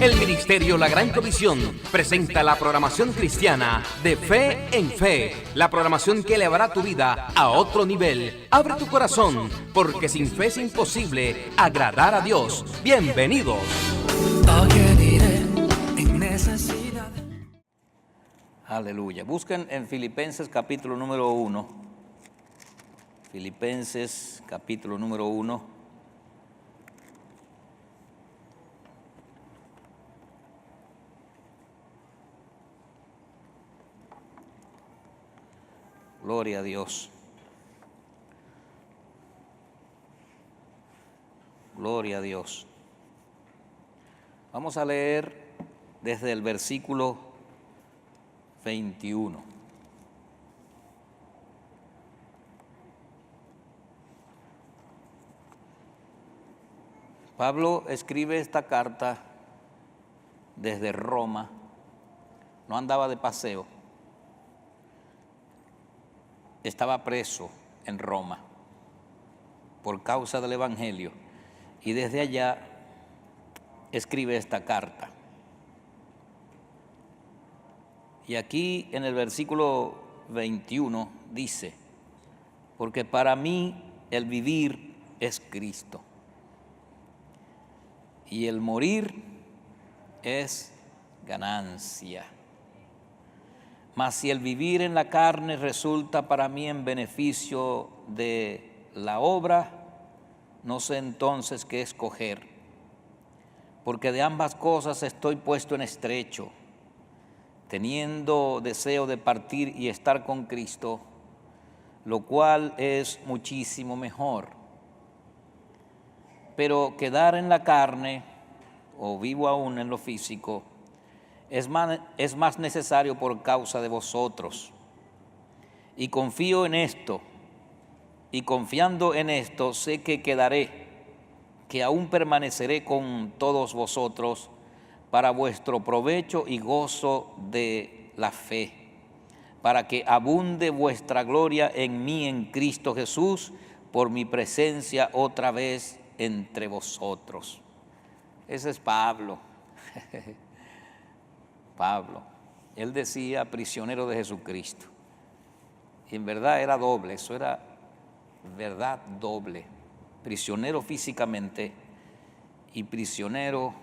El Ministerio La Gran Comisión presenta la programación cristiana de Fe en Fe, la programación que elevará tu vida a otro nivel. Abre tu corazón, porque sin fe es imposible agradar a Dios. Bienvenidos. Aleluya. Busquen en Filipenses capítulo número 1. Filipenses capítulo número 1. Gloria a Dios. Gloria a Dios. Vamos a leer desde el versículo 21. Pablo escribe esta carta desde Roma. No andaba de paseo. Estaba preso en Roma por causa del Evangelio y desde allá escribe esta carta. Y aquí en el versículo 21 dice: porque para mí el vivir es Cristo y el morir es ganancia. Mas si el vivir en la carne resulta para mí en beneficio de la obra, no sé entonces qué escoger, porque de ambas cosas estoy puesto en estrecho, teniendo deseo de partir y estar con Cristo, lo cual es muchísimo mejor. Pero quedar en la carne, o vivo aún en lo físico, es más necesario por causa de vosotros. Y confío en esto, y confiando en esto, sé que quedaré, que aún permaneceré con todos vosotros para vuestro provecho y gozo de la fe, para que abunde vuestra gloria en mí, en Cristo Jesús, por mi presencia otra vez entre vosotros. Ese es Pablo. Pablo, él decía prisionero de Jesucristo. Y en verdad era doble, eso era verdad doble. Prisionero físicamente y prisionero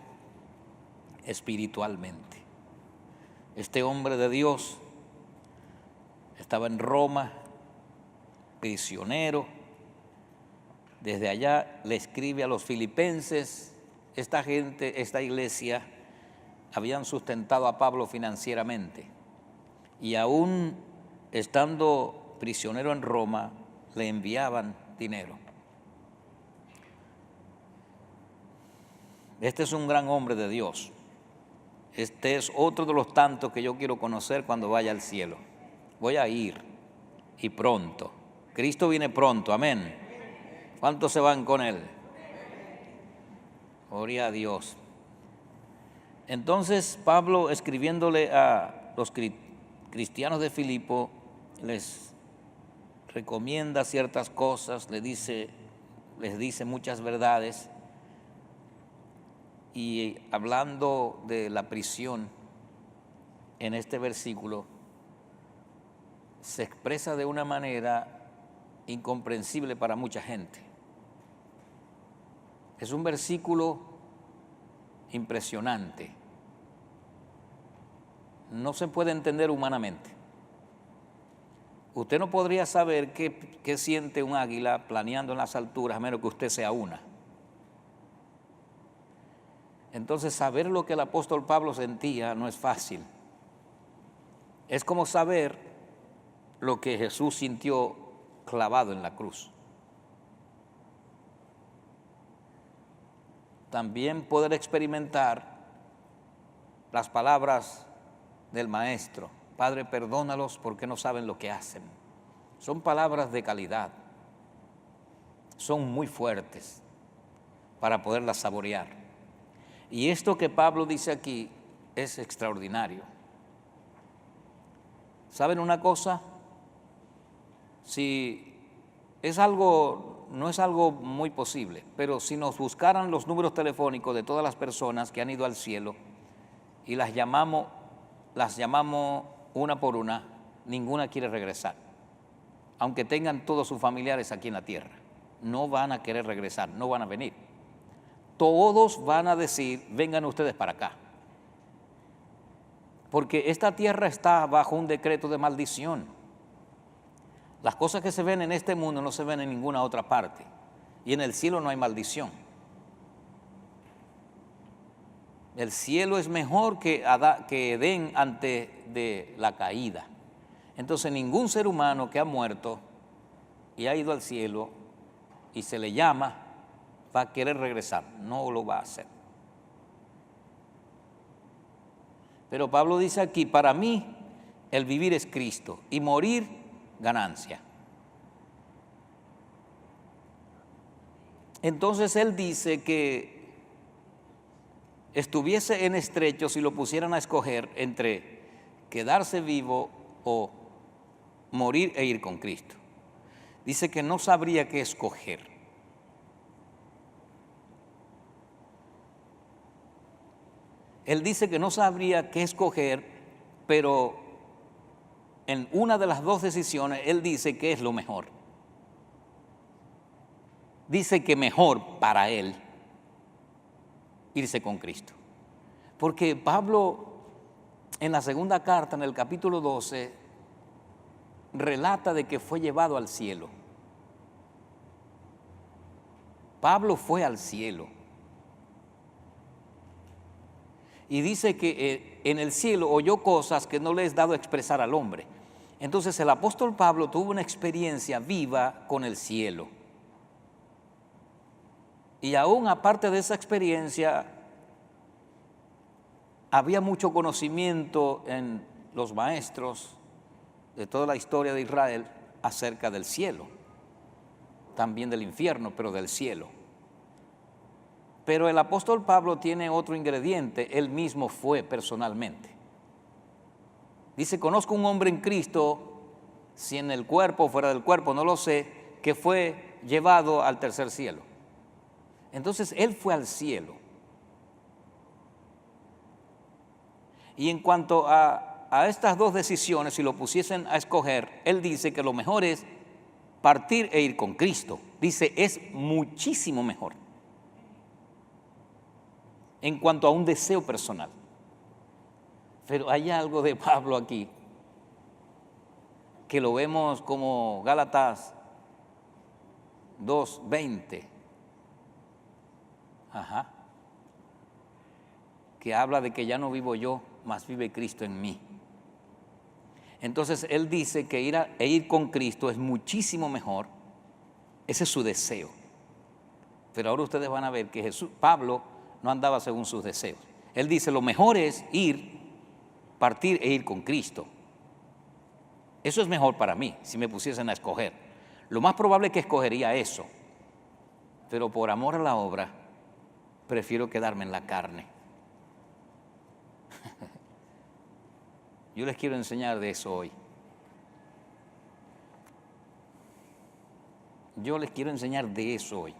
espiritualmente. Este hombre de Dios estaba en Roma, prisionero. Desde allá le escribe a los filipenses. Esta gente, esta iglesia, habían sustentado a Pablo financieramente y aún estando prisionero en Roma le enviaban dinero. Este es un gran hombre de Dios. Este es otro de los tantos que yo quiero conocer cuando vaya al cielo. Voy a ir, y pronto. Cristo viene pronto, amén. ¿Cuántos se van con él? Gloria a Dios. Entonces Pablo, escribiéndole a los cristianos de Filipo, les recomienda ciertas cosas, les dice muchas verdades, y hablando de la prisión en este versículo se expresa de una manera incomprensible para mucha gente. Es un versículo impresionante. No se puede entender humanamente. Usted no podría saber qué siente un águila planeando en las alturas a menos que usted sea una. Entonces, saber lo que el apóstol Pablo sentía no es fácil. Es como saber lo que Jesús sintió clavado en la cruz. También poder experimentar las palabras del Maestro: Padre, perdónalos porque no saben lo que hacen. Son palabras de calidad, son muy fuertes para poderlas saborear. Y esto que Pablo dice aquí es extraordinario. ¿Saben una cosa? Si es algo, no es algo muy posible, pero si nos buscaran los números telefónicos de todas las personas que han ido al cielo, y las llamamos una por una, ninguna quiere regresar. Aunque tengan todos sus familiares aquí en la tierra, no van a querer regresar, no van a venir. Todos van a decir, vengan ustedes para acá. Porque esta tierra está bajo un decreto de maldición. Las cosas que se ven en este mundo no se ven en ninguna otra parte. Y en el cielo no hay maldición. El cielo es mejor que Edén antes de la caída. Entonces ningún ser humano que ha muerto y ha ido al cielo y se le llama va a querer regresar, no lo va a hacer. Pero Pablo dice aquí, para mí el vivir es Cristo y morir ganancia. Entonces él dice que estuviese en estrecho si lo pusieran a escoger entre quedarse vivo o morir e ir con Cristo. Dice que no sabría qué escoger. Él dice que no sabría qué escoger, pero en una de las dos decisiones, él dice que es lo mejor. Dice que mejor para él irse con Cristo. Porque Pablo, en la segunda carta, en el capítulo 12, relata de que fue llevado al cielo. Pablo fue al cielo. Y dice que en el cielo oyó cosas que no le es dado expresar al hombre. Entonces el apóstol Pablo tuvo una experiencia viva con el cielo. Y aún aparte de esa experiencia, había mucho conocimiento en los maestros de toda la historia de Israel acerca del cielo, también del infierno, pero del cielo. Pero el apóstol Pablo tiene otro ingrediente, él mismo fue personalmente. Dice, conozco un hombre en Cristo, si en el cuerpo o fuera del cuerpo, no lo sé, que fue llevado al tercer cielo. Entonces él fue al cielo. Y en cuanto a estas dos decisiones, si lo pusiesen a escoger, él dice que lo mejor es partir e ir con Cristo. Dice, es muchísimo mejor. En cuanto a un deseo personal. Pero hay algo de Pablo aquí, que lo vemos como Gálatas 2:20. Que habla de que ya no vivo yo, mas vive Cristo en mí. Entonces él dice que ir con Cristo es muchísimo mejor. Ese es su deseo. Pero ahora ustedes van a ver que Pablo no andaba según sus deseos. Él dice, lo mejor es partir e ir con Cristo. Eso es mejor para mí, si me pusiesen a escoger. Lo más probable es que escogería eso. Pero por amor a la obra, prefiero quedarme en la carne. Yo les quiero enseñar de eso hoy. Yo les quiero enseñar de eso hoy.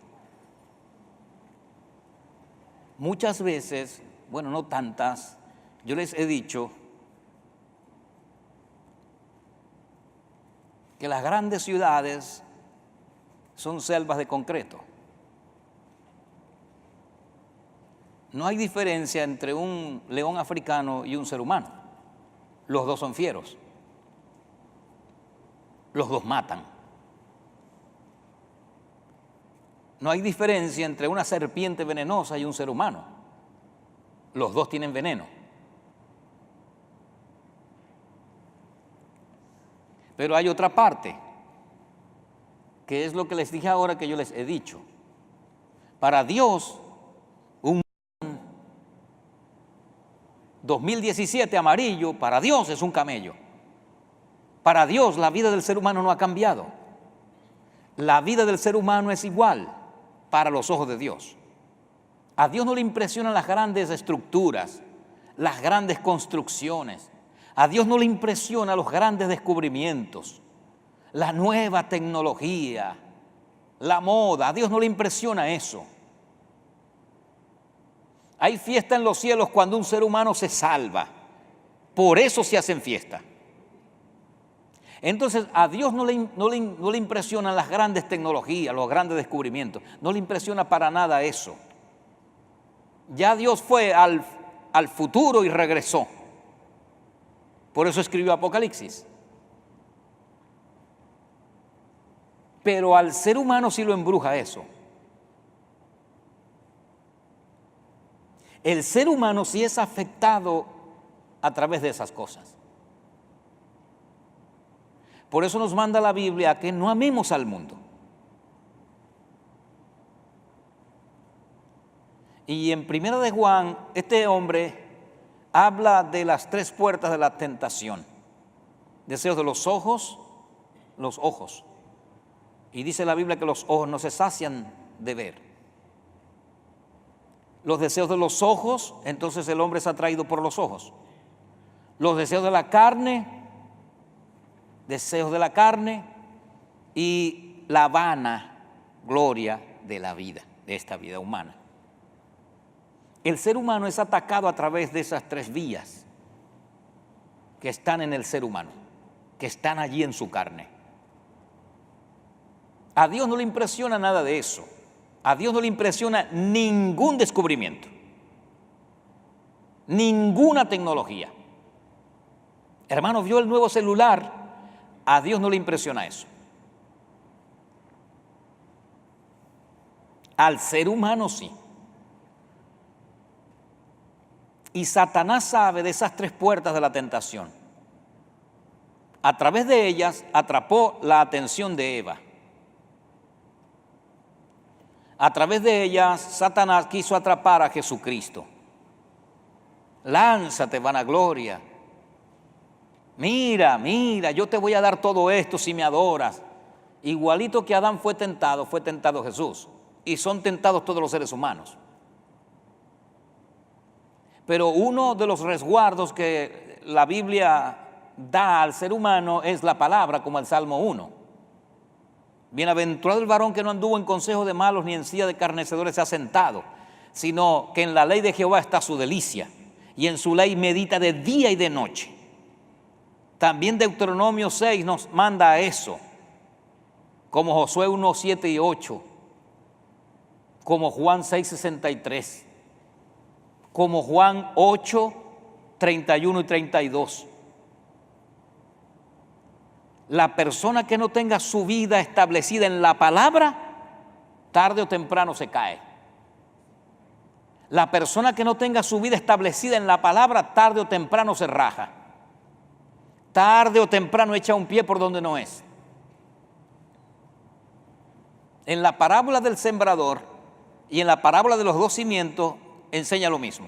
Muchas veces, bueno, no tantas, yo les he dicho que las grandes ciudades son selvas de concreto. No hay diferencia entre un león africano y un ser humano. Los dos son fieros. Los dos matan. No hay diferencia entre una serpiente venenosa y un ser humano. Los dos tienen veneno. Pero hay otra parte, que es lo que les dije ahora que yo les he dicho. Para Dios, un 2017 amarillo, para Dios es un camello. Para Dios la vida del ser humano no ha cambiado. La vida del ser humano es igual para los ojos de Dios. A Dios no le impresionan las grandes estructuras, las grandes construcciones. A Dios no le impresiona los grandes descubrimientos, la nueva tecnología, la moda. A Dios no le impresiona eso. Hay fiesta en los cielos cuando un ser humano se salva. Por eso se hacen fiestas. Entonces a Dios no le impresionan las grandes tecnologías, los grandes descubrimientos. No le impresiona para nada eso. Ya Dios fue al futuro y regresó. Por eso escribió Apocalipsis. Pero al ser humano sí lo embruja eso. El ser humano sí es afectado a través de esas cosas. Por eso nos manda la Biblia a que no amemos al mundo. Y en Primera de Juan, este hombre habla de las 3 puertas de la tentación. Deseos de los ojos. Y dice la Biblia que los ojos no se sacian de ver. Los deseos de los ojos, entonces el hombre es atraído por los ojos. Los deseos de la carne y la vana gloria de la vida, de esta vida humana. El ser humano es atacado a través de esas 3 vías que están en el ser humano, que están allí en su carne. A Dios no le impresiona nada de eso. A Dios no le impresiona ningún descubrimiento, ninguna tecnología. Hermano, ¿vio el nuevo celular? A Dios no le impresiona eso. Al ser humano sí. Y Satanás sabe de esas 3 puertas de la tentación. A través de ellas atrapó la atención de Eva. A través de ellas Satanás quiso atrapar a Jesucristo. Lánzate, vanagloria. Mira, yo te voy a dar todo esto si me adoras. Igualito que Adán fue tentado Jesús. Y son tentados todos los seres humanos. Pero uno de los resguardos que la Biblia da al ser humano es la palabra, como el Salmo 1. Bienaventurado el varón que no anduvo en consejo de malos, ni en silla de escarnecedores se ha sentado, sino que en la ley de Jehová está su delicia, y en su ley medita de día y de noche. También Deuteronomio 6 nos manda a eso, como Josué 1, 7 y 8, como Juan 6, 63, como Juan 8, 31 y 32. La persona que no tenga su vida establecida en la palabra, tarde o temprano se cae. La persona que no tenga su vida establecida en la palabra, tarde o temprano se raja. Tarde o temprano echa un pie por donde no es. En la parábola del sembrador y en la parábola de los 2 cimientos enseña lo mismo.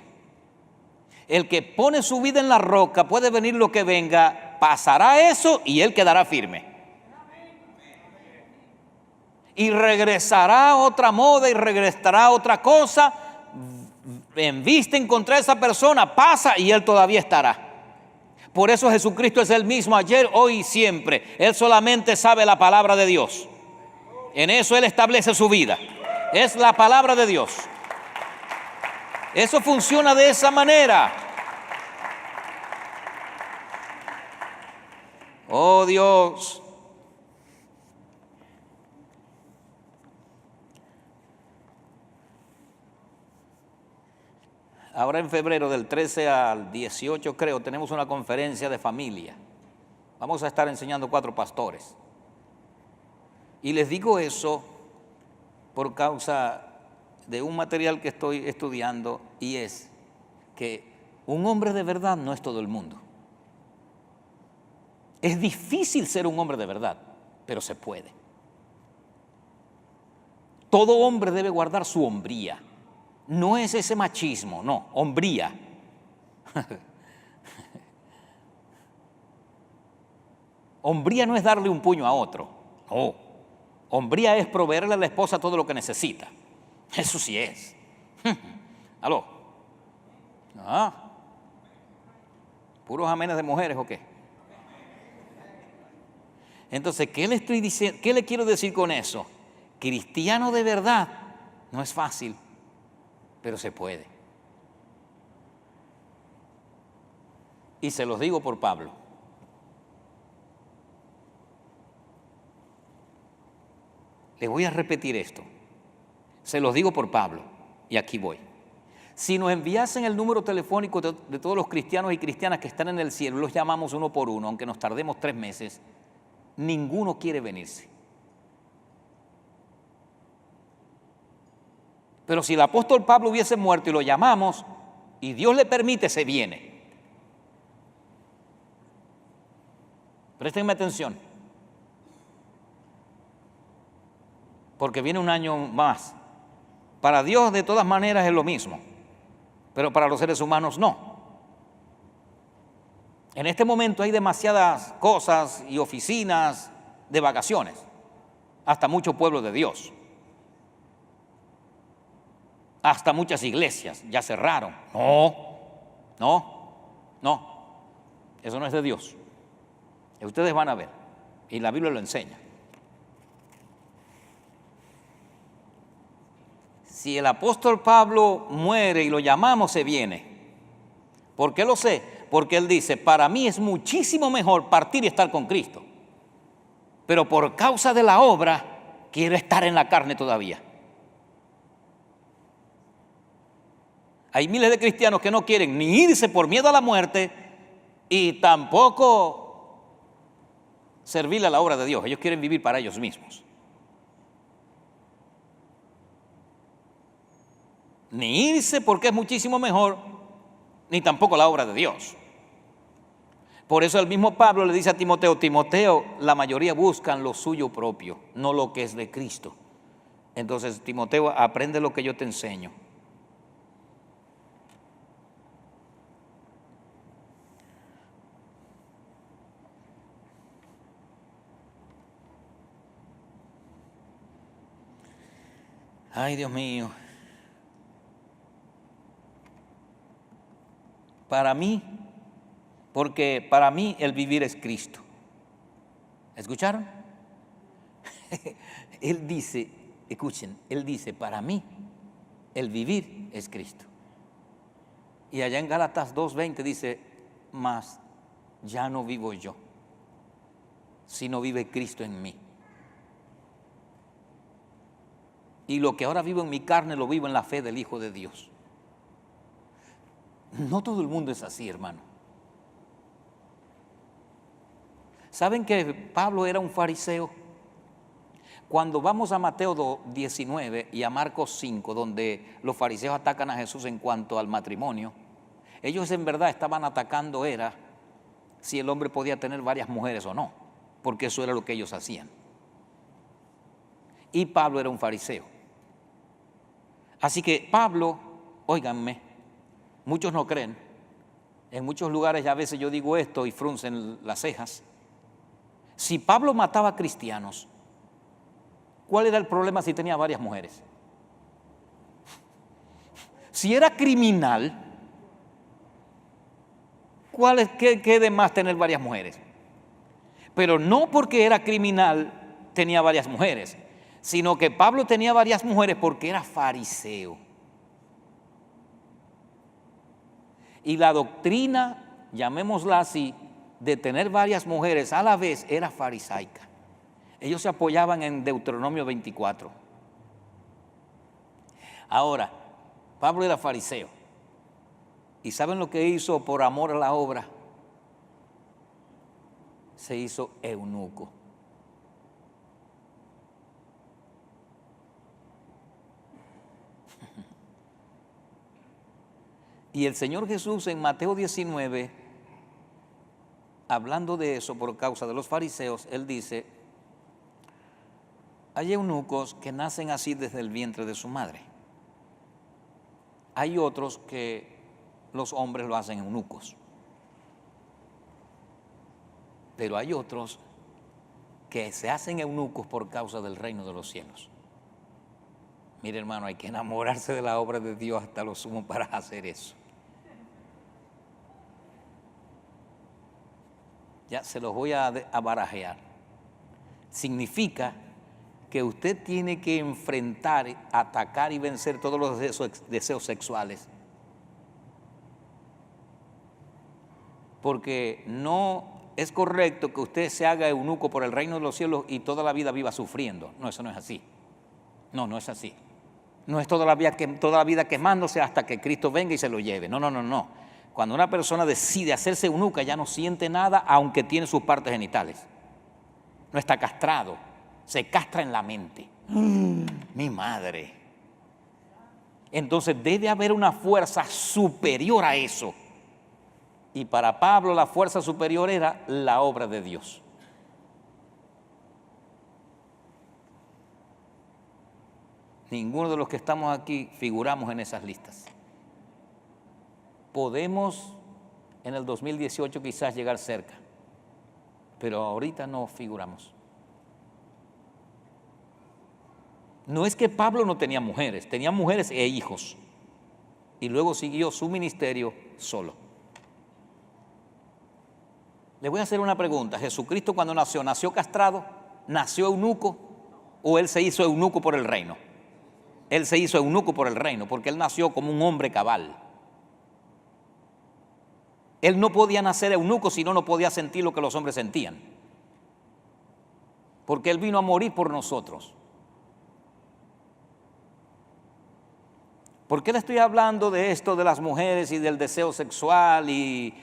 El que pone su vida en la roca, puede venir lo que venga, pasará eso y él quedará firme. Y regresará otra moda y regresará otra cosa, embisten contra esa persona, pasa y él todavía estará. Por eso Jesucristo es el mismo ayer, hoy y siempre. Él solamente sabe la palabra de Dios. En eso Él establece su vida. Es la palabra de Dios. Eso funciona de esa manera. Oh Dios. Ahora en febrero del 13 al 18 creo, tenemos una conferencia de familia. Vamos a estar enseñando 4 pastores. Y les digo eso por causa de un material que estoy estudiando, y es que un hombre de verdad no es todo el mundo. Es difícil ser un hombre de verdad, pero se puede. Todo hombre debe guardar su hombría. No es ese machismo, no, hombría. Hombría no es darle un puño a otro, no. Hombría es proveerle a la esposa todo lo que necesita. Eso sí es. ¿Aló? ¿Puros amenes de mujeres o qué? Entonces, ¿qué le estoy diciendo? ¿Qué le quiero decir con eso? Cristiano de verdad no es fácil, pero se puede. Y se los digo por Pablo. Les voy a repetir esto. Se los digo por Pablo, y aquí voy. Si nos enviasen el número telefónico de todos los cristianos y cristianas que están en el cielo, los llamamos uno por uno, aunque nos tardemos 3 meses, ninguno quiere venirse. Pero si el apóstol Pablo hubiese muerto y lo llamamos, y Dios le permite, se viene. Préstenme atención, porque viene un año más. Para Dios de todas maneras es lo mismo, pero para los seres humanos no. En este momento hay demasiadas cosas y oficinas de vacaciones, hasta mucho pueblo de Dios, hasta muchas iglesias ya cerraron. No, eso no es de Dios. Ustedes van a ver, y la Biblia lo enseña. Si el apóstol Pablo muere y lo llamamos, se viene. ¿Por qué lo sé? Porque él dice, para mí es muchísimo mejor partir y estar con Cristo, pero por causa de la obra quiero estar en la carne todavía. Hay miles de cristianos que no quieren ni irse por miedo a la muerte y tampoco servirle a la obra de Dios. Ellos quieren vivir para ellos mismos. Ni irse porque es muchísimo mejor, ni tampoco la obra de Dios. Por eso el mismo Pablo le dice a Timoteo, Timoteo, la mayoría buscan lo suyo propio, no lo que es de Cristo. Entonces, Timoteo, aprende lo que yo te enseño. Ay, Dios mío. Para mí, porque para mí el vivir es Cristo. ¿Escucharon? Él dice, escuchen, él dice, para mí el vivir es Cristo. Y allá en Gálatas 2:20 dice, mas ya no vivo yo, sino vive Cristo en mí. Y lo que ahora vivo en mi carne lo vivo en la fe del Hijo de Dios. No todo el mundo es así, hermano. ¿Saben que Pablo era un fariseo? Cuando vamos a Mateo 19 y a Marcos 5, donde los fariseos atacan a Jesús en cuanto al matrimonio, ellos en verdad estaban atacando era si el hombre podía tener varias mujeres o no, porque eso era lo que ellos hacían. Y Pablo era un fariseo. Así que Pablo, óiganme, muchos no creen. En muchos lugares ya a veces yo digo esto y fruncen las cejas. Si Pablo mataba a cristianos, ¿cuál era el problema si tenía varias mujeres? Si era criminal, ¿qué de más tener varias mujeres? Pero no porque era criminal tenía varias mujeres, sino que Pablo tenía varias mujeres porque era fariseo. Y la doctrina, llamémosla así, de tener varias mujeres a la vez era farisaica. Ellos se apoyaban en Deuteronomio 24. Ahora, Pablo era fariseo. ¿Y saben lo que hizo por amor a la obra? Se hizo eunuco. Y el Señor Jesús en Mateo 19, hablando de eso por causa de los fariseos, Él dice, hay eunucos que nacen así desde el vientre de su madre. Hay otros que los hombres lo hacen eunucos. Pero hay otros que se hacen eunucos por causa del reino de los cielos. Mire, hermano, hay que enamorarse de la obra de Dios hasta lo sumo para hacer eso. Ya se los voy a barajear. Significa que usted tiene que enfrentar, atacar y vencer todos los deseos sexuales. porque no es correcto que usted se haga eunuco por el reino de los cielos y toda la vida viva sufriendo. No, eso no es así. No, no es así. No es toda la vida quemándose hasta que Cristo venga y se lo lleve. No, no, no, no. Cuando una persona decide hacerse eunuca ya no siente nada aunque tiene sus partes genitales. No está castrado, se castra en la mente. Mi madre. Entonces debe haber una fuerza superior a eso. Y para Pablo la fuerza superior era la obra de Dios. Ninguno de los que estamos aquí figuramos en esas listas. Podemos en el 2018 quizás llegar cerca, pero ahorita no figuramos. No es que Pablo no tenía mujeres e hijos, y luego siguió su ministerio solo. Le voy a hacer una pregunta. ¿Jesucristo cuando nació castrado? ¿Nació eunuco? ¿O él se hizo eunuco por el reino? Él se hizo eunuco por el reino, porque él nació como un hombre cabal. Él no podía nacer eunuco si no podía sentir lo que los hombres sentían, porque él vino a morir por nosotros. ¿Por qué le estoy hablando de esto de las mujeres y del deseo sexual y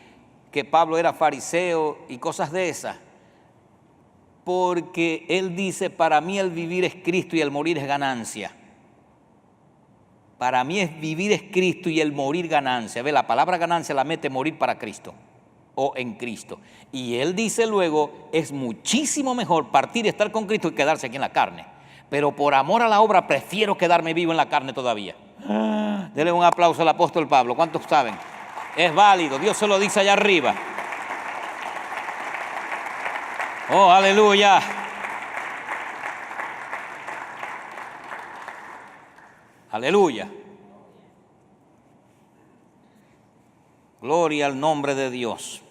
que Pablo era fariseo y cosas de esas? Porque él dice, para mí el vivir es Cristo y el morir es ganancia. Para mí es vivir es Cristo y el morir ganancia. Ve, la palabra ganancia la mete morir para Cristo o en Cristo. Y él dice luego, es muchísimo mejor partir y estar con Cristo y quedarse aquí en la carne. Pero por amor a la obra prefiero quedarme vivo en la carne todavía. Denle un aplauso al apóstol Pablo. ¿Cuántos saben? Es válido, Dios se lo dice allá arriba. Oh, aleluya. Aleluya. Gloria al nombre de Dios.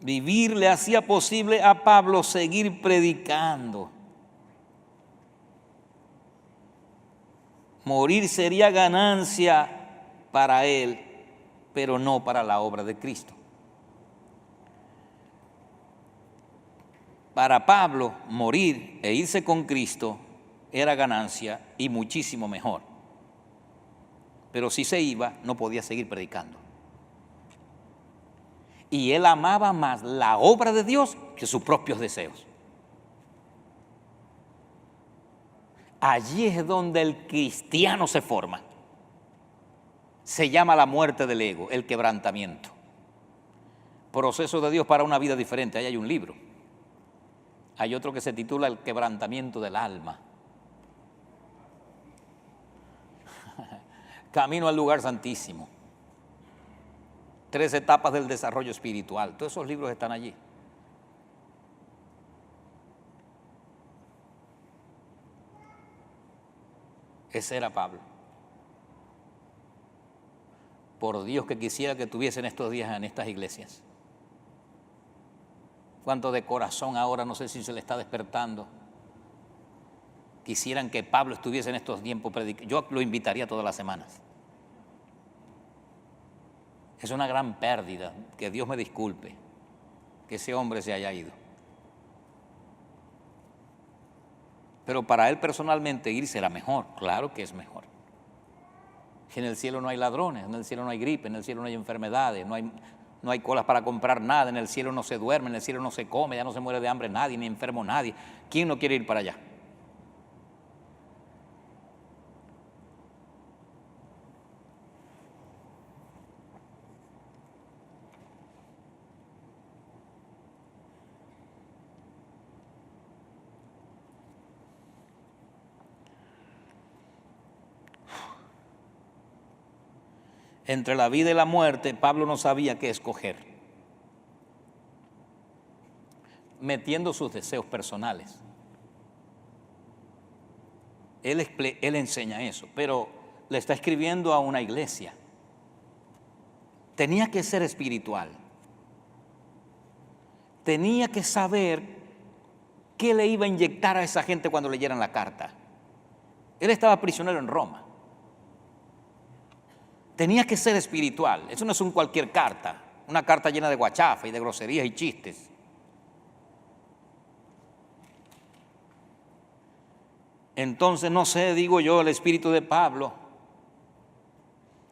Vivir le hacía posible a Pablo seguir predicando. Morir sería ganancia para él, pero no para la obra de Cristo. Para Pablo, morir e irse con Cristo era ganancia y muchísimo mejor. Pero si se iba, no podía seguir predicando. Y él amaba más la obra de Dios que sus propios deseos. Allí es donde el cristiano se forma. Se llama la muerte del ego, el quebrantamiento. Proceso de Dios para una vida diferente. Ahí hay un libro. Hay otro que se titula El quebrantamiento del alma. Camino al lugar santísimo. 3 etapas del desarrollo espiritual. Todos esos libros están allí. Ese era Pablo. Por Dios que quisiera que tuviesen estos días en estas iglesias. Cuánto de corazón ahora, no sé si se le está despertando. Quisieran que Pablo estuviese en estos tiempos predicando. Yo lo invitaría todas las semanas. Es una gran pérdida, que Dios me disculpe, que ese hombre se haya ido. Pero para él personalmente irse era mejor, claro que es mejor. En el cielo no hay ladrones, en el cielo no hay gripe, en el cielo no hay enfermedades, no hay colas para comprar nada, en el cielo no se duerme, en el cielo no se come, ya no se muere de hambre nadie, ni enfermo nadie. ¿Quién no quiere ir para allá? Entre la vida y la muerte, Pablo no sabía qué escoger, metiendo sus deseos personales. Él enseña eso, pero le está escribiendo a una iglesia. Tenía que ser espiritual. Tenía que saber qué le iba a inyectar a esa gente cuando leyeran la carta. Él estaba prisionero en Roma. Tenía que ser espiritual. Eso no es cualquier carta, una carta llena de guachafa y de groserías y chistes. Entonces, no sé, digo yo, el espíritu de Pablo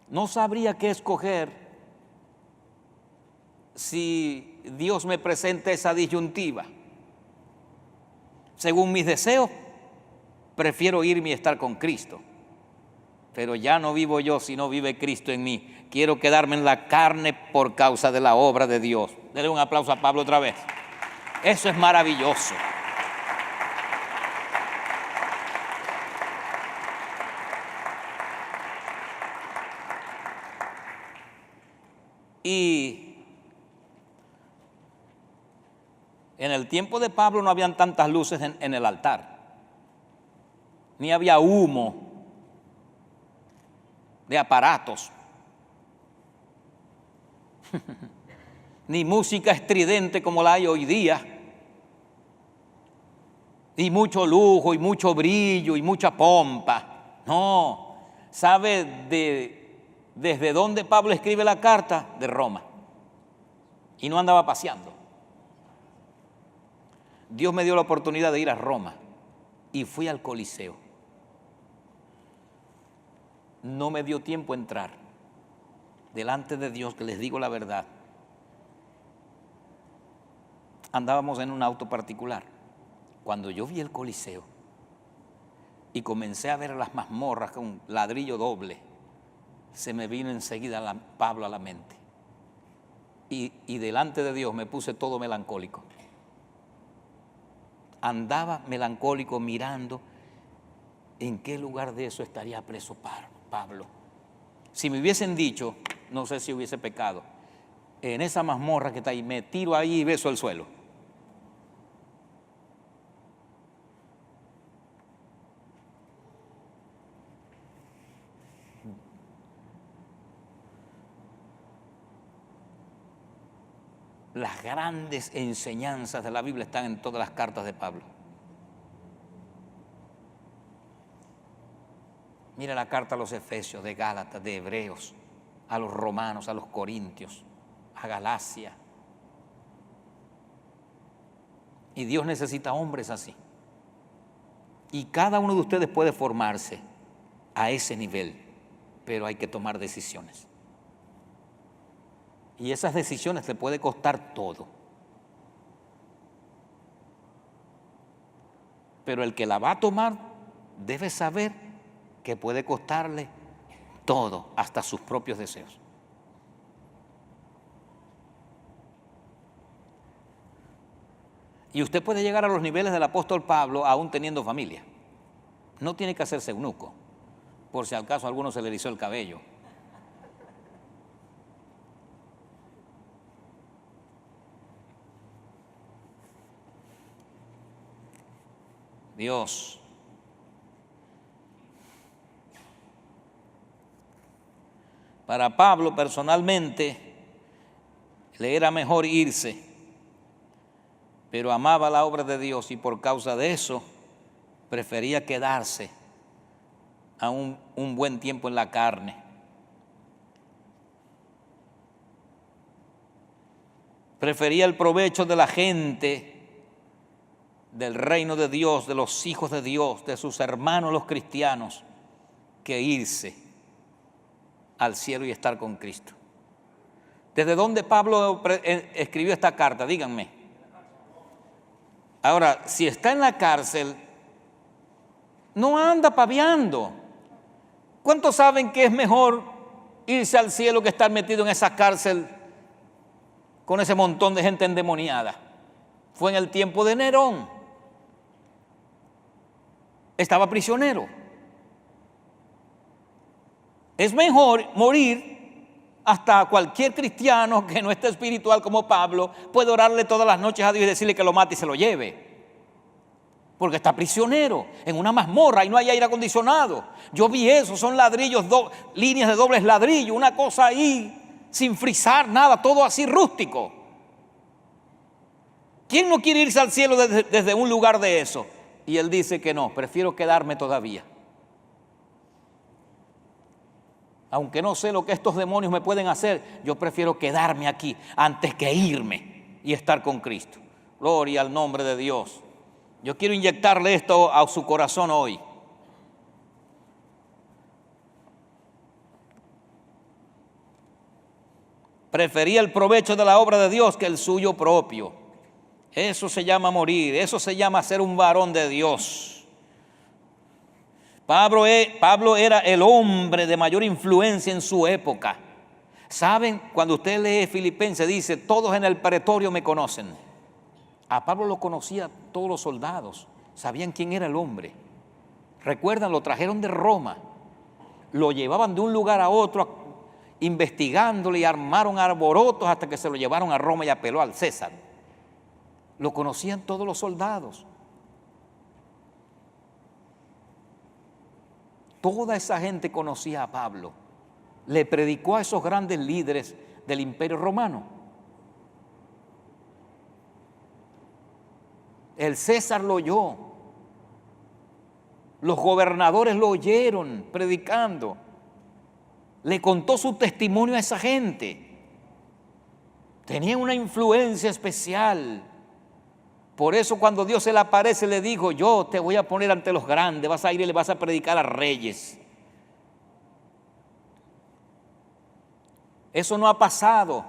no sabría qué escoger si Dios me presenta esa disyuntiva. Según mis deseos, prefiero irme y estar con Cristo. Pero ya no vivo yo, sino vive Cristo en mí. Quiero quedarme en la carne por causa de la obra de Dios. Denle un aplauso a Pablo otra vez. Eso es maravilloso. Y en el tiempo de Pablo no habían tantas luces en el altar, ni había humo de aparatos, ni música estridente como la hay hoy día, y mucho lujo, y mucho brillo, y mucha pompa. No, ¿sabe desde dónde Pablo escribe la carta? De Roma. Y no andaba paseando. Dios me dio la oportunidad de ir a Roma y fui al Coliseo. No me dio tiempo a entrar. Delante de Dios, que les digo la verdad, andábamos en un auto particular. Cuando yo vi el Coliseo y comencé a ver las mazmorras con ladrillo doble, se me vino enseguida Pablo a la mente. Y delante de Dios me puse todo melancólico. Andaba melancólico mirando en qué lugar de eso estaría preso Pablo. Si me hubiesen dicho, no sé si hubiese pecado, en esa mazmorra que está ahí, me tiro ahí y beso el suelo. Las grandes enseñanzas de la Biblia están en todas las cartas de Pablo. Mira la carta a los Efesios, de Gálatas, de Hebreos, a los Romanos, a los Corintios, a Galacia. Y Dios necesita hombres así. Y cada uno de ustedes puede formarse a ese nivel, pero hay que tomar decisiones. Y esas decisiones te puede costar todo. Pero el que la va a tomar debe saber que puede costarle todo, hasta sus propios deseos. Y usted puede llegar a los niveles del apóstol Pablo aún teniendo familia. No tiene que hacerse eunuco, por si al caso a alguno se le erizó el cabello. Dios. Para Pablo personalmente le era mejor irse, pero amaba la obra de Dios y por causa de eso prefería quedarse a un buen tiempo en la carne. Prefería el provecho de la gente, del reino de Dios, de los hijos de Dios, de sus hermanos los cristianos, que irse al cielo y estar con Cristo. ¿Desde dónde Pablo escribió esta carta? Díganme. Ahora, si está en la cárcel, no anda paviando. ¿Cuántos saben que es mejor irse al cielo que estar metido en esa cárcel con ese montón de gente endemoniada? Fue en el tiempo de Nerón. Estaba prisionero. Es mejor morir. Hasta cualquier cristiano que no esté espiritual como Pablo puede orarle todas las noches a Dios y decirle que lo mate y se lo lleve, porque está prisionero en una mazmorra y no hay aire acondicionado. Yo vi eso, son ladrillos, líneas de dobles ladrillos, una cosa ahí sin frizar nada, todo así rústico. ¿Quién no quiere irse al cielo desde un lugar de eso? Y él dice que no, prefiero quedarme todavía. aunque no sé lo que estos demonios me pueden hacer, yo prefiero quedarme aquí antes que irme y estar con Cristo. Gloria al nombre de Dios. Yo quiero inyectarle esto a su corazón hoy. Prefería el provecho de la obra de Dios que el suyo propio. Eso se llama morir, eso se llama ser un varón de Dios. Pablo era el hombre de mayor influencia en su época. ¿Saben? Cuando usted lee Filipenses dice, todos en el pretorio me conocen. A Pablo lo conocían todos los soldados, sabían quién era el hombre. Recuerdan, lo trajeron de Roma, lo llevaban de un lugar a otro investigándole y armaron alborotos hasta que se lo llevaron a Roma y apeló al César. Lo conocían todos los soldados. Toda esa gente conocía a Pablo. Le predicó a esos grandes líderes del Imperio Romano. El César lo oyó. Los gobernadores lo oyeron predicando. Le contó su testimonio a esa gente. Tenía una influencia especial. Por eso cuando Dios se le aparece le dijo, yo te voy a poner ante los grandes, vas a ir y le vas a predicar a reyes. Eso no ha pasado.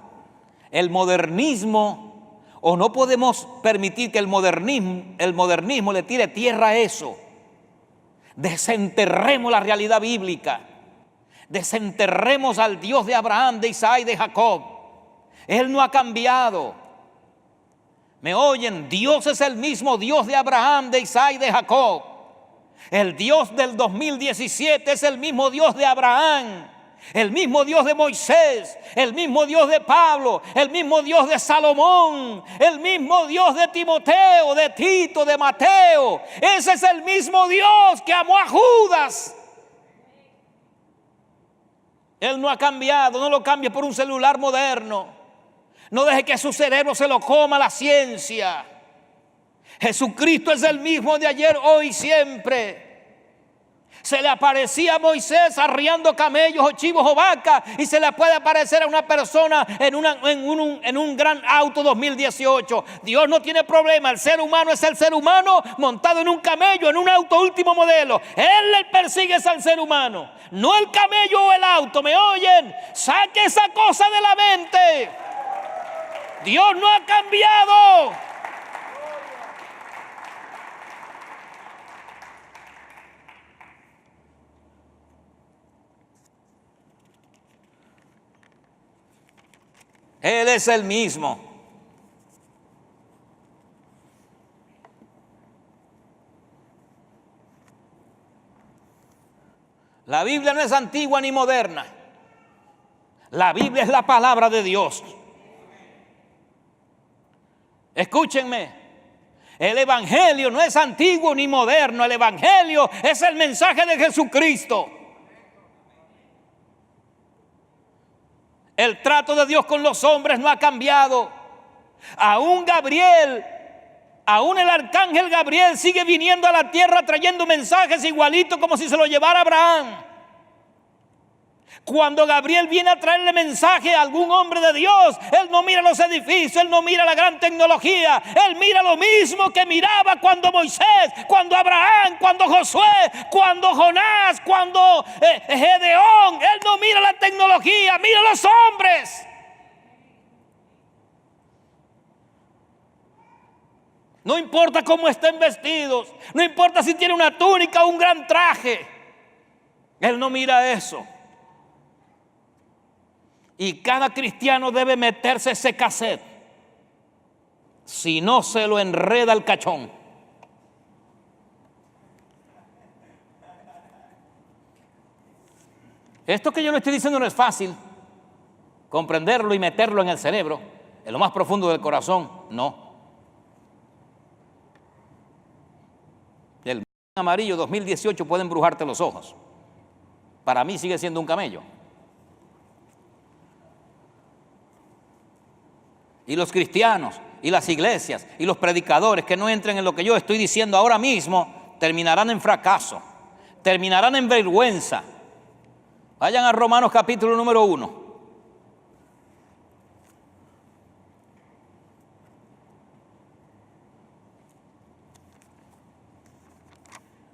El modernismo, o no podemos permitir que el modernismo le tire tierra a eso. Desenterremos la realidad bíblica. Desenterremos al Dios de Abraham, de Isaac y de Jacob. Él no ha cambiado. ¿Me oyen? Dios es el mismo Dios de Abraham, de Isaac y de Jacob. El Dios del 2017 es el mismo Dios de Abraham, el mismo Dios de Moisés, el mismo Dios de Pablo, el mismo Dios de Salomón, el mismo Dios de Timoteo, de Tito, de Mateo. Ese es el mismo Dios que amó a Judas. Él no ha cambiado, no lo cambie por un celular moderno. No deje que su cerebro se lo coma la ciencia. Jesucristo es el mismo de ayer, hoy y siempre. Se le aparecía a Moisés arriando camellos o chivos o vacas, y se le puede aparecer a una persona en un gran auto 2018. Dios no tiene problema. El ser humano es el ser humano montado en un camello, en un auto último modelo. Él le persigue al ser humano, no el camello o el auto. ¿Me oyen? Saque esa cosa de la mente. Dios no ha cambiado. Él es el mismo. La Biblia no es antigua ni moderna. La Biblia es la palabra de Dios. Escúchenme, el Evangelio no es antiguo ni moderno. El Evangelio es el mensaje de Jesucristo. El trato de Dios con los hombres no ha cambiado. Aún el arcángel Gabriel sigue viniendo a la tierra trayendo mensajes igualitos como si se lo llevara Abraham. Cuando Gabriel viene a traerle mensaje a algún hombre de Dios, él no mira los edificios, él no mira la gran tecnología, él mira lo mismo que miraba cuando Moisés, cuando Abraham, cuando Josué, cuando Jonás, cuando Gedeón. Él no mira la tecnología, mira los hombres. No importa cómo estén vestidos, no importa si tiene una túnica o un gran traje, él no mira eso. Y cada cristiano debe meterse ese cassette, si no se lo enreda el cachón. Esto que yo le estoy diciendo no es fácil comprenderlo y meterlo en el cerebro, en lo más profundo del corazón, no. El amarillo 2018 puede embrujarte los ojos. Para mí sigue siendo un camello. Y los cristianos, y las iglesias, y los predicadores que no entren en lo que yo estoy diciendo ahora mismo, terminarán en fracaso, terminarán en vergüenza. Vayan a Romanos capítulo número 1.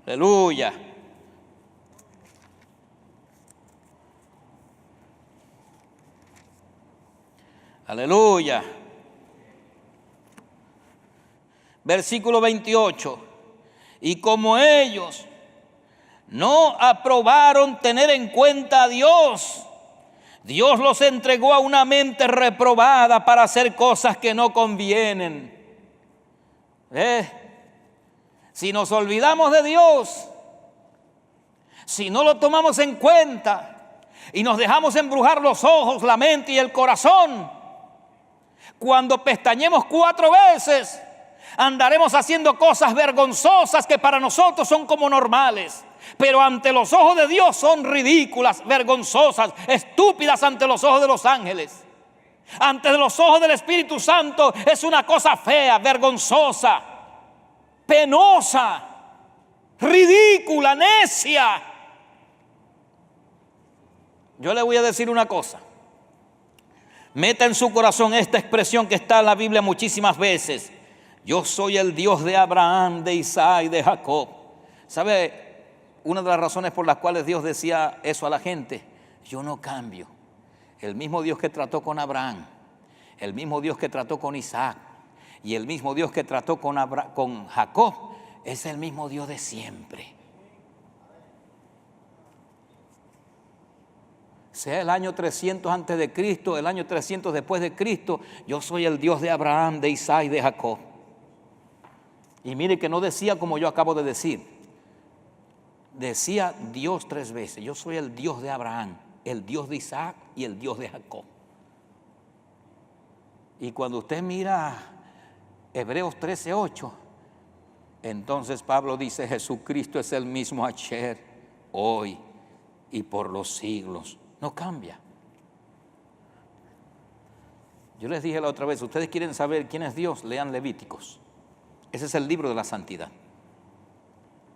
Aleluya. Aleluya. Versículo 28. Y como ellos no aprobaron tener en cuenta a Dios, Dios los entregó a una mente reprobada para hacer cosas que no convienen. Si nos olvidamos de Dios, si no lo tomamos en cuenta y nos dejamos embrujar los ojos, la mente y el corazón, cuando pestañemos 4 veces, andaremos haciendo cosas vergonzosas que para nosotros son como normales, pero ante los ojos de Dios son ridículas, vergonzosas, estúpidas ante los ojos de los ángeles. Ante los ojos del Espíritu Santo es una cosa fea, vergonzosa, penosa, ridícula, necia. Yo le voy a decir una cosa. Meta en su corazón esta expresión que está en la Biblia muchísimas veces. Yo soy el Dios de Abraham, de Isaac y de Jacob. ¿Sabe una de las razones por las cuales Dios decía eso a la gente? Yo no cambio. El mismo Dios que trató con Abraham, el mismo Dios que trató con Isaac y el mismo Dios que trató con Jacob es el mismo Dios de siempre. Sea el año 300 antes de Cristo, el año 300 después de Cristo, yo soy el Dios de Abraham, de Isaac y de Jacob. Y mire que no decía como yo acabo de decir. Decía Dios 3 veces. Yo soy el Dios de Abraham, el Dios de Isaac y el Dios de Jacob. Y cuando usted mira Hebreos 13:8, entonces Pablo dice: Jesucristo es el mismo ayer, hoy y por los siglos. No cambia. Yo les dije la otra vez, ustedes quieren saber quién es Dios, lean Levíticos. Ese es el libro de la santidad.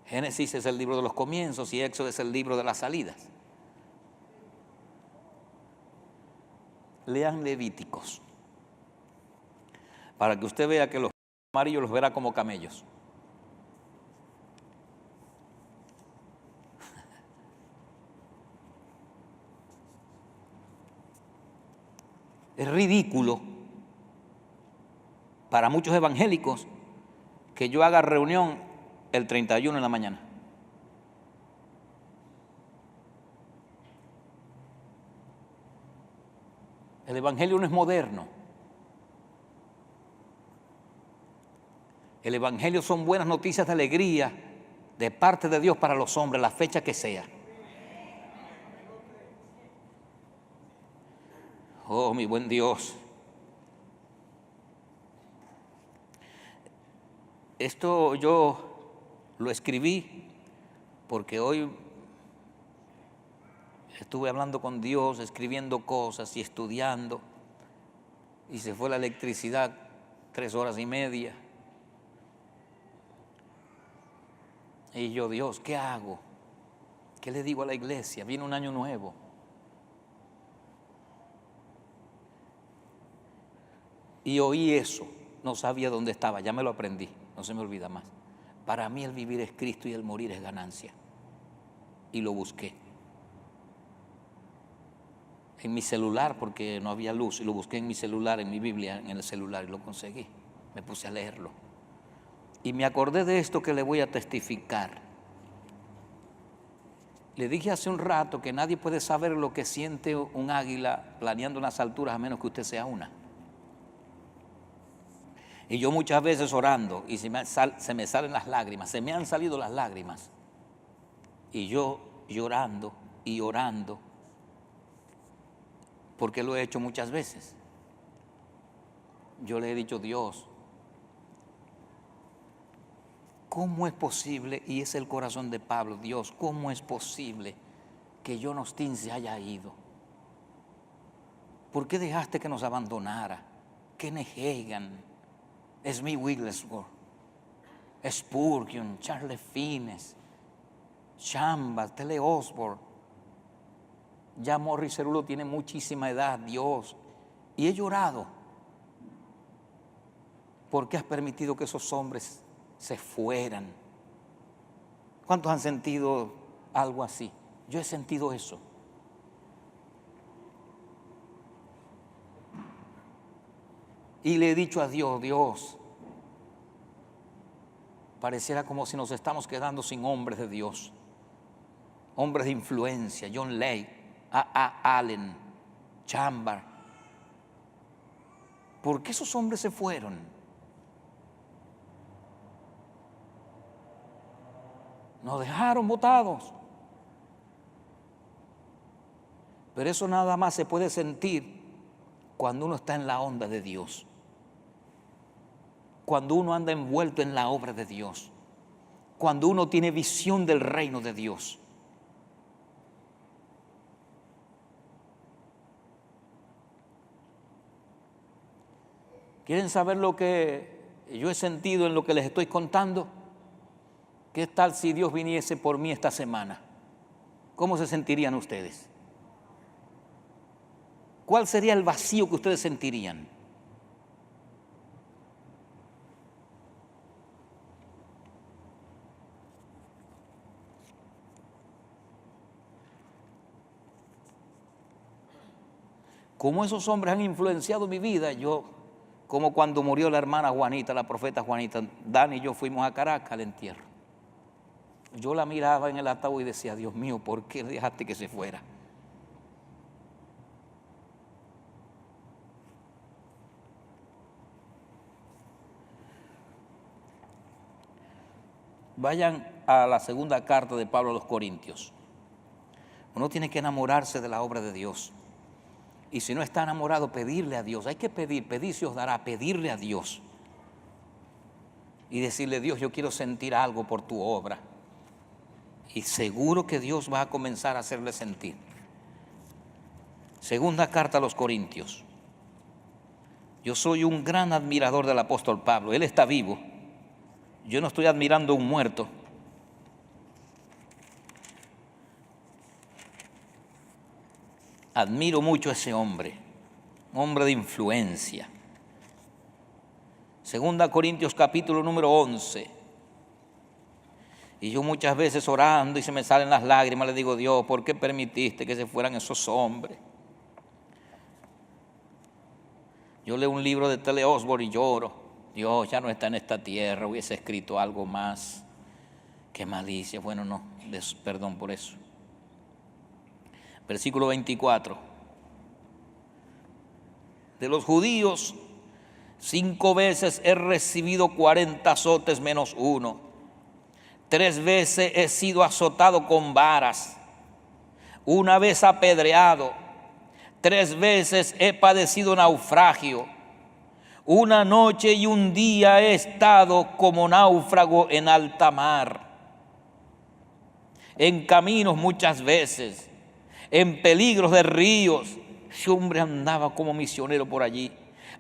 Génesis es el libro de los comienzos y Éxodo es el libro de las salidas. Lean Levíticos para que usted vea que los amarillos los verá como camellos. Es ridículo para muchos evangélicos que yo haga reunión el 31 en la mañana. El evangelio no es moderno. El evangelio son buenas noticias de alegría de parte de Dios para los hombres, la fecha que sea. Oh, mi buen Dios. Esto yo lo escribí porque hoy estuve hablando con Dios, escribiendo cosas y estudiando, y se fue la electricidad 3 horas y media. Y yo, Dios, ¿qué hago? ¿Qué le digo a la iglesia? Viene un año nuevo. Y oí eso, no sabía dónde estaba, ya me lo aprendí, no se me olvida más. Para mí el vivir es Cristo y el morir es ganancia. Y lo busqué. En mi celular, porque no había luz, y lo busqué en mi celular, en mi Biblia, en el celular, y lo conseguí. Me puse a leerlo. Y me acordé de esto que le voy a testificar. Le dije hace un rato que nadie puede saber lo que siente un águila planeando unas alturas a menos que usted sea una. Y yo muchas veces orando y se me salen las lágrimas, se me han salido las lágrimas. Y yo llorando y orando, porque lo he hecho muchas veces. Yo le he dicho, Dios, ¿cómo es posible? Y es el corazón de Pablo, Dios, ¿cómo es posible que John Osteen se haya ido? ¿Por qué dejaste que nos abandonara? Kenneth Hagin, Smith Wigglesworth, Spurgeon, Charles Fiennes, Chambers, Tele Osborne, Ya Morris Cerulo tiene muchísima edad, Dios. Y he llorado. ¿Por qué has permitido que esos hombres se fueran? ¿Cuántos han sentido algo así? Yo he sentido eso. Y le he dicho a Dios, Dios, pareciera como si nos estamos quedando sin hombres de Dios, hombres de influencia, John Lake, A. Allen, Chambers. ¿Por qué esos hombres se fueron? Nos dejaron botados. Pero eso nada más se puede sentir cuando uno está en la onda de Dios. Cuando uno anda envuelto en la obra de Dios. Cuando uno tiene visión del reino de Dios. ¿Quieren saber lo que yo he sentido en lo que les estoy contando? ¿Qué tal si Dios viniese por mí esta semana? ¿Cómo se sentirían ustedes? ¿Cuál sería el vacío que ustedes sentirían? Como esos hombres han influenciado mi vida, como cuando murió la hermana Juanita, la profeta Juanita, Dani y yo fuimos a Caracas al entierro. Yo la miraba en el ataúd y decía, Dios mío, ¿por qué dejaste que se fuera? Vayan a la segunda carta de Pablo a los Corintios. Uno tiene que enamorarse de la obra de Dios. Y si no está enamorado, pedirle a Dios. Hay que pedir se os dará, pedirle a Dios. Y decirle, Dios, yo quiero sentir algo por tu obra. Y seguro que Dios va a comenzar a hacerle sentir. Segunda carta a los Corintios. Yo soy un gran admirador del apóstol Pablo. Él está vivo. Yo no estoy admirando a un muerto. Admiro mucho a ese hombre, hombre de influencia. Segunda Corintios capítulo número 11. Y yo muchas veces orando y se me salen las lágrimas, le digo, Dios, ¿por qué permitiste que se fueran esos hombres? Yo leo un libro de T.L. Osborne y lloro. Dios ya no está en esta tierra, hubiese escrito algo más. Qué malicia. Bueno, no, perdón por eso. Versículo 24. De los judíos, 5 veces he recibido 40 azotes menos uno. 3 veces he sido azotado con varas. 1 vez apedreado. 3 veces he padecido naufragio. 1 noche y 1 día he estado como náufrago en alta mar. En caminos muchas veces, en peligros de ríos. Ese hombre andaba como misionero por allí.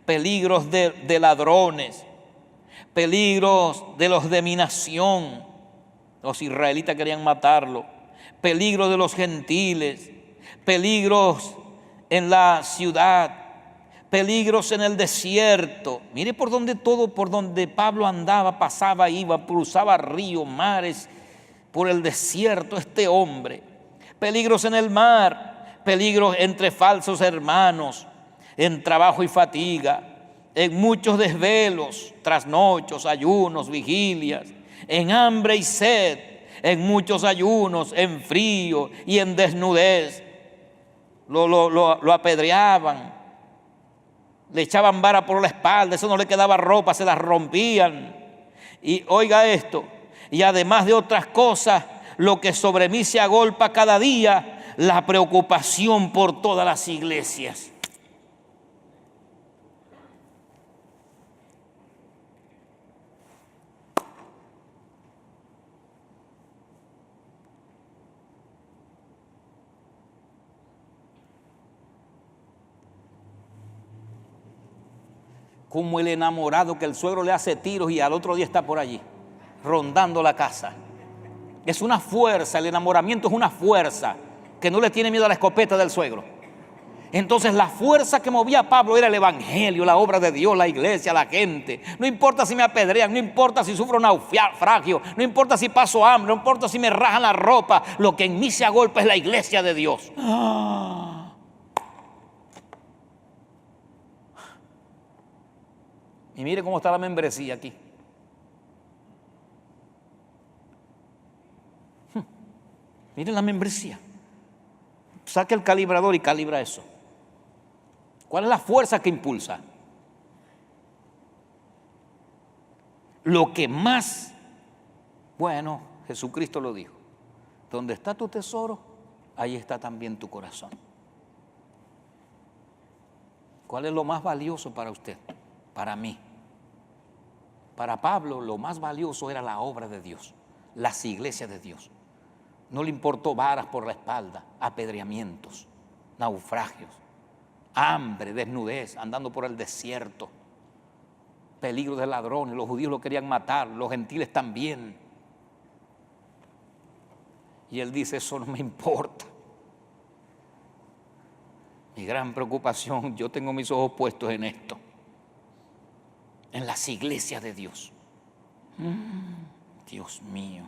Peligros de ladrones, peligros de los de mi nación. Los israelitas querían matarlo. Peligros de los gentiles, peligros en la ciudad, peligros en el desierto. Mire por donde Pablo andaba, pasaba, iba, cruzaba ríos, mares, por el desierto este hombre. Peligros en el mar, peligros entre falsos hermanos, en trabajo y fatiga, en muchos desvelos, trasnochos, ayunos, vigilias, en hambre y sed, en muchos ayunos, en frío y en desnudez. Lo apedreaban, le echaban vara por la espalda, eso no le quedaba ropa, se las rompían. Y oiga esto, y además de otras cosas, lo que sobre mí se agolpa cada día, la preocupación por todas las iglesias. Como el enamorado que el suegro le hace tiros y al otro día está por allí, rondando la casa. Es una fuerza, el enamoramiento es una fuerza. que no le tiene miedo a la escopeta del suegro. Entonces la fuerza que movía a Pablo era el evangelio, la obra de Dios, la iglesia, la gente. No importa si me apedrean, no importa si sufro naufragio, no importa si paso hambre, no importa si me rajan la ropa. Lo que en mí se agolpa es la iglesia de Dios. Y mire cómo está la membresía aquí. Miren la membresía. Saca el calibrador y calibra eso. ¿Cuál es la fuerza que impulsa? Lo que más, bueno, Jesucristo lo dijo, donde está tu tesoro, ahí está también tu corazón. ¿Cuál es lo más valioso para usted? Para mí. Para Pablo lo más valioso era la obra de Dios, las iglesias de Dios. No le importó varas por la espalda, apedreamientos, naufragios, hambre, desnudez, andando por el desierto, peligro de ladrones. Los judíos lo querían matar, los gentiles también. Y él dice, eso no me importa. Mi gran preocupación, yo tengo mis ojos puestos en esto, en las iglesias de Dios. Dios mío.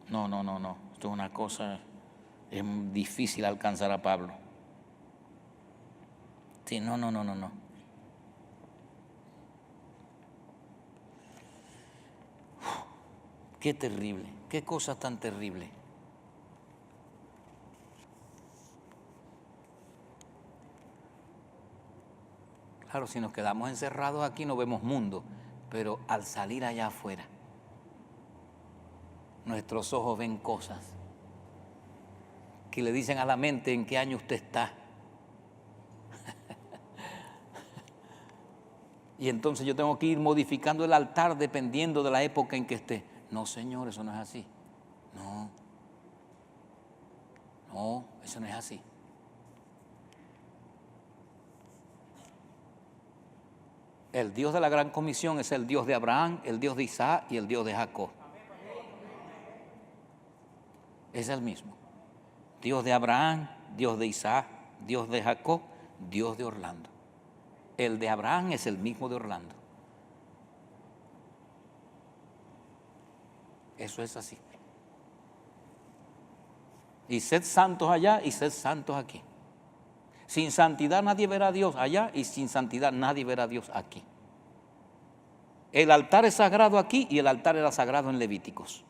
No. Esto es una cosa, es difícil alcanzar a Pablo. Sí, no. Qué terrible, qué cosa tan terrible. Claro, si nos quedamos encerrados aquí no vemos mundo, pero al salir allá afuera, nuestros ojos ven cosas que le dicen a la mente en qué año usted está. Y entonces yo tengo que ir modificando el altar dependiendo de la época en que esté. No, Señor, eso no es así. No, eso no es así. El Dios de la gran comisión es el Dios de Abraham, el Dios de Isaac y el Dios de Jacob. Es el mismo. Dios de Abraham, Dios de Isaac, Dios de Jacob, Dios de Orlando. El de Abraham es el mismo de Orlando. Eso es así. Y sed santos allá y sed santos aquí. Sin santidad nadie verá a Dios allá y sin santidad nadie verá a Dios aquí. El altar es sagrado aquí y el altar era sagrado en Levíticos.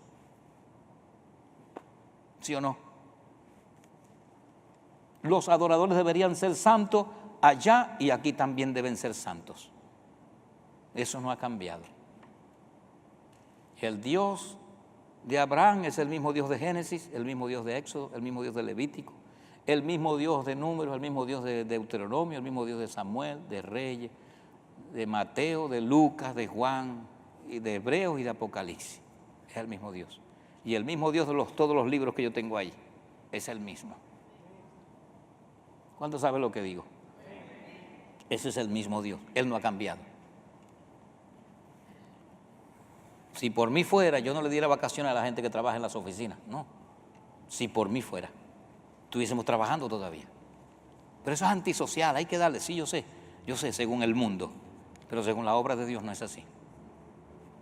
¿Sí o no? Los adoradores deberían ser santos allá y aquí también deben ser santos. Eso no ha cambiado. El Dios de Abraham es el mismo Dios de Génesis, el mismo Dios de Éxodo, el mismo Dios de Levítico, el mismo Dios de Números, el mismo Dios de Deuteronomio, el mismo Dios de Samuel, de Reyes, de Mateo, de Lucas, de Juan, y de Hebreos y de Apocalipsis. Es el mismo Dios. Y el mismo Dios de todos los libros que yo tengo ahí. Es el mismo. ¿Cuántos saben lo que digo? Ese es el mismo Dios. Él no ha cambiado. Si por mí fuera, yo no le diera vacaciones a la gente que trabaja en las oficinas. No. Si por mí fuera, estuviésemos trabajando todavía. Pero eso es antisocial, hay que darle. Sí, yo sé, según el mundo. Pero según la obra de Dios no es así.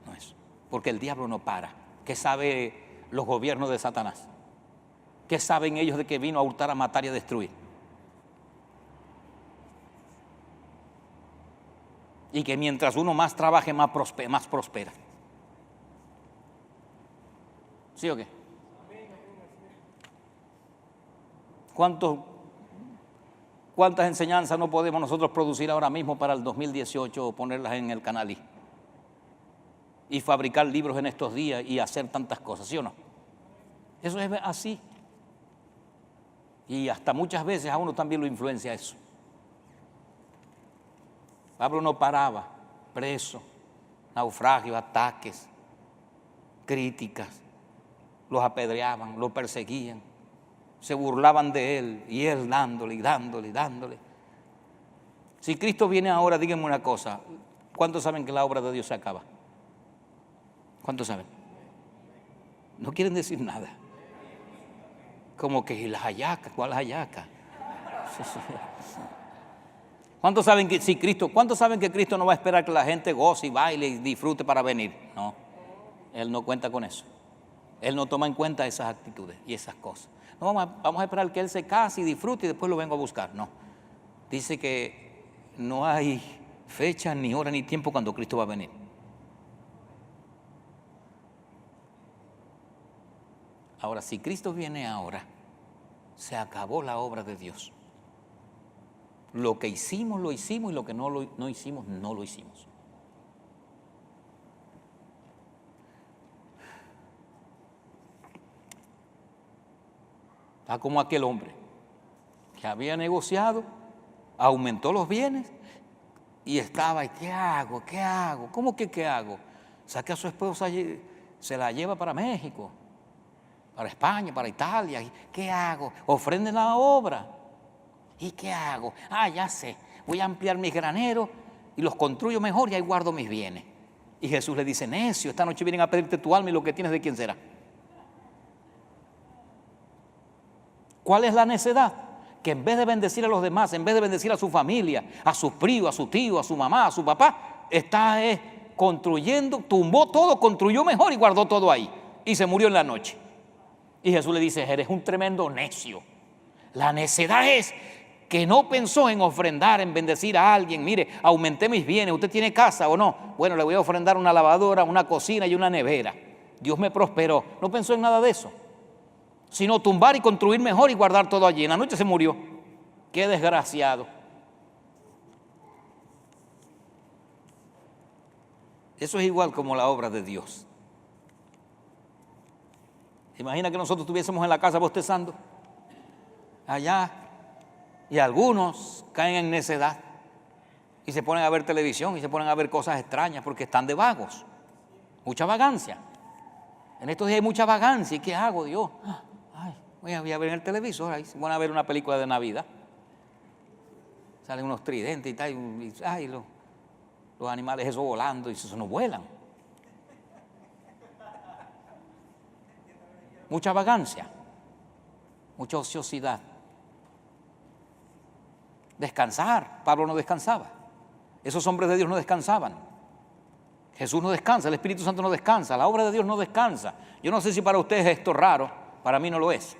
No es. Porque el diablo no para. ¿Qué sabe los gobiernos de Satanás? ¿Qué saben ellos de que vino a hurtar, a matar y a destruir? Y que mientras uno más trabaje, más prospera. ¿Sí o qué? ¿Cuántas enseñanzas no podemos nosotros producir ahora mismo para el 2018 o ponerlas en el canal y fabricar libros en estos días y hacer tantas cosas, ¿sí o no? Eso es así. Y hasta muchas veces a uno también lo influencia eso. Pablo no paraba, preso, naufragios, ataques, críticas, los apedreaban, lo perseguían, se burlaban de él y él dándole. Si Cristo viene ahora, díganme una cosa, ¿cuántos saben que la obra de Dios se acaba? ¿Cuántos saben? No quieren decir nada. como que, ¿y las hallacas? ¿Cuál hallaca? ¿Cuántos saben que Cristo no va a esperar que la gente goce y baile y disfrute para venir? No, Él no cuenta con eso. Él no toma en cuenta esas actitudes y esas cosas. No, vamos a esperar que Él se case y disfrute y después lo vengo a buscar. No, dice que no hay fecha, ni hora, ni tiempo cuando Cristo va a venir. Ahora, si Cristo viene ahora, se acabó la obra de Dios. Lo que hicimos, lo hicimos, y lo que no hicimos, no lo hicimos. Está como aquel hombre que había negociado, aumentó los bienes y estaba, ¿qué hago? ¿Qué hago? ¿Cómo que qué hago? Saque a su esposa, se la lleva para México, para España, para Italia. ¿Qué hago? Ofrenden la obra. ¿Y qué hago? Ya sé, voy a ampliar mis graneros y los construyo mejor y ahí guardo mis bienes. Y Jesús le dice, necio, esta noche vienen a pedirte tu alma y lo que tienes, ¿de quién será? ¿Cuál es la necedad? Que en vez de bendecir a los demás, en vez de bendecir a su familia, a sus primos, a su tío, a su mamá, a su papá, está construyendo, tumbó todo, construyó mejor y guardó todo ahí. Y se murió en la noche. Y Jesús le dice, eres un tremendo necio. La necedad es que no pensó en ofrendar, en bendecir a alguien. Mire, aumenté mis bienes, ¿usted tiene casa o no? Bueno, le voy a ofrendar una lavadora, una cocina y una nevera. Dios me prosperó. No pensó en nada de eso, sino tumbar y construir mejor y guardar todo allí. En la noche se murió. Qué desgraciado. Eso es igual como la obra de Dios. Imagina que nosotros estuviésemos en la casa bostezando allá y algunos caen en necedad y se ponen a ver televisión y se ponen a ver cosas extrañas porque están de vagos. Mucha vagancia. En estos días hay mucha vagancia. ¿Y qué hago, Dios? Voy a ver en el televisor, ahí se van a ver una película de Navidad. Salen unos tridentes y tal, y los animales esos volando, y esos no vuelan. Mucha vagancia, mucha ociosidad. Descansar, Pablo no descansaba. Esos hombres de Dios no descansaban. Jesús no descansa, el Espíritu Santo no descansa, la obra de Dios no descansa. Yo no sé si para ustedes es esto raro, para mí no lo es.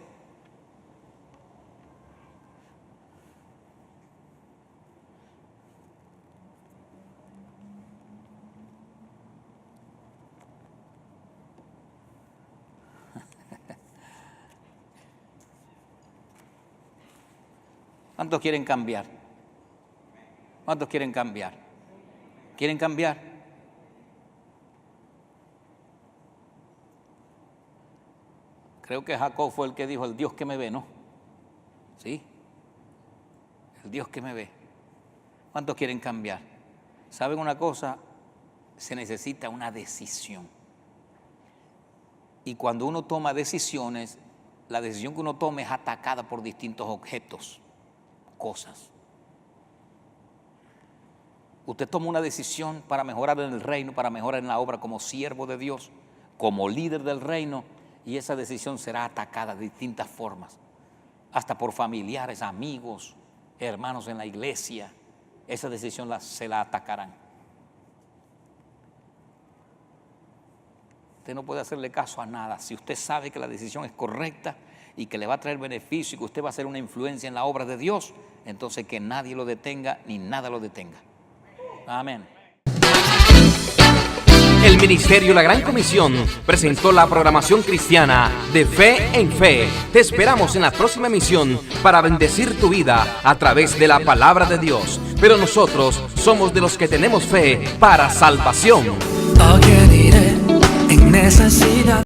¿Cuántos quieren cambiar? ¿Cuántos quieren cambiar? ¿Quieren cambiar? Creo que Jacob fue el que dijo, el Dios que me ve, ¿no? ¿Sí? El Dios que me ve. ¿Cuántos quieren cambiar? ¿Saben una cosa? Se necesita una decisión. Y cuando uno toma decisiones, la decisión que uno toma es atacada por distintos objetos, cosas. Usted toma una decisión para mejorar en el reino, para mejorar en la obra como siervo de Dios, como líder del reino, y esa decisión será atacada de distintas formas, hasta por familiares, amigos, hermanos en la iglesia. Esa decisión se la atacarán. Usted no puede hacerle caso a nada. Si usted sabe que la decisión es correcta y que le va a traer beneficio y que usted va a ser una influencia en la obra de Dios, entonces que nadie lo detenga ni nada lo detenga. Amén. El Ministerio La Gran Comisión presentó la programación cristiana de Fe en Fe. Te esperamos en la próxima emisión para bendecir tu vida a través de la palabra de Dios. Pero nosotros somos de los que tenemos fe para salvación. ¿A qué diré en necesidad?